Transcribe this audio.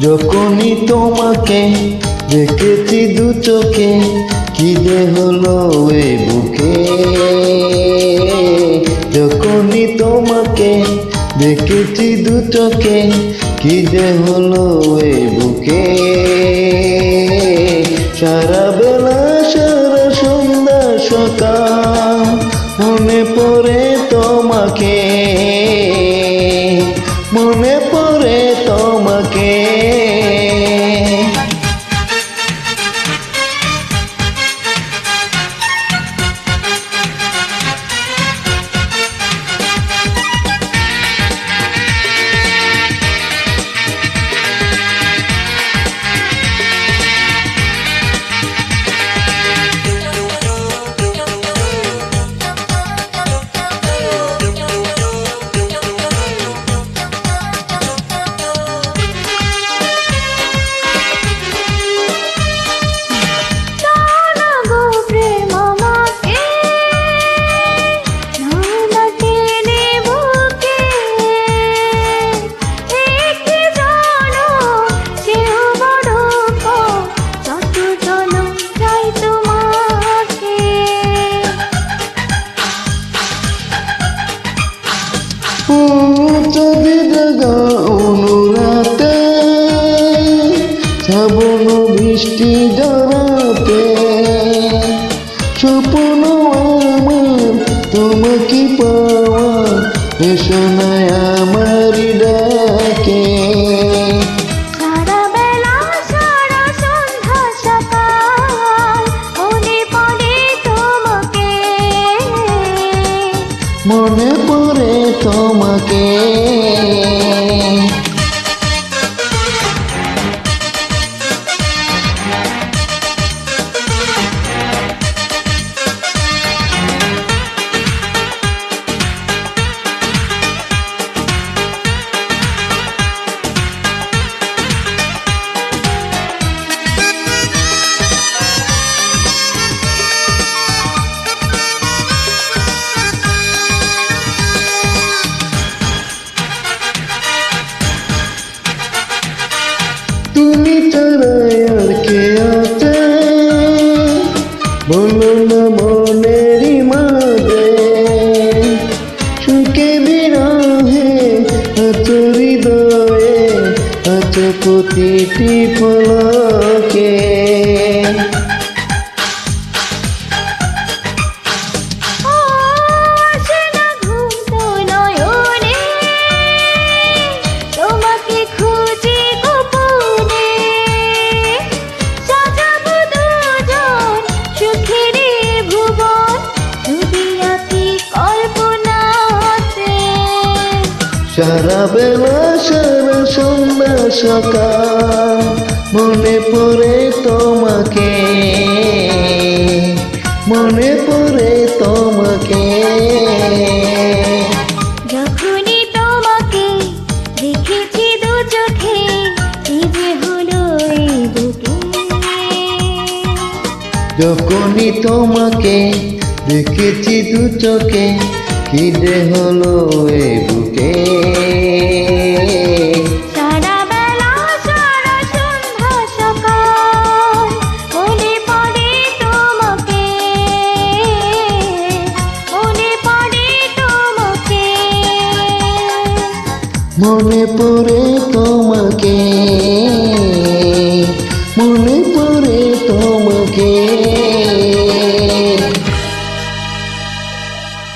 যখনই তোমাকে দেখেছি দু চোখে, কি যে হলো এই বুকে। যখনই তোমাকে দেখেছি দু চোখে, কি যে হলো এই বুকে। সারা বেলা সারা সন্ধ্যা সকাল মনে পড়ে তোমাকে, মনে পড়ে তোমাকে। যদি জাগা অনুরাতে শ্রাবণ বৃষ্টি জড়াতে, স্বপ্ন আমার তোমাকে পাওয়া, এসো না আমার ডাকে। মনে পড়ে তোমাকে। তুমি ছাড়া আর কে আছে, বলো না মনেরই মাঝে। সুখে বিরহে আছো হৃদয়ে, আছো প্রতিটি পলকে। সারা বেলা সারা সন্ধ্যা সকাল মনে পড়ে তোমাকে, মনে পড়ে তোমাকে। যখনই তোমাকে দেখেছি দু চোখে, কি যে হলো এই বুকে। যখনই তোমাকে দেখেছি দু চোখে, কি যে হলো এই বুকে। সারা বেলা সারা সন্ধ্যা সকাল মনে পড়ে তোমাকে, মনে পড়ে তোমাকে, মনে পড়ে তোমাকে।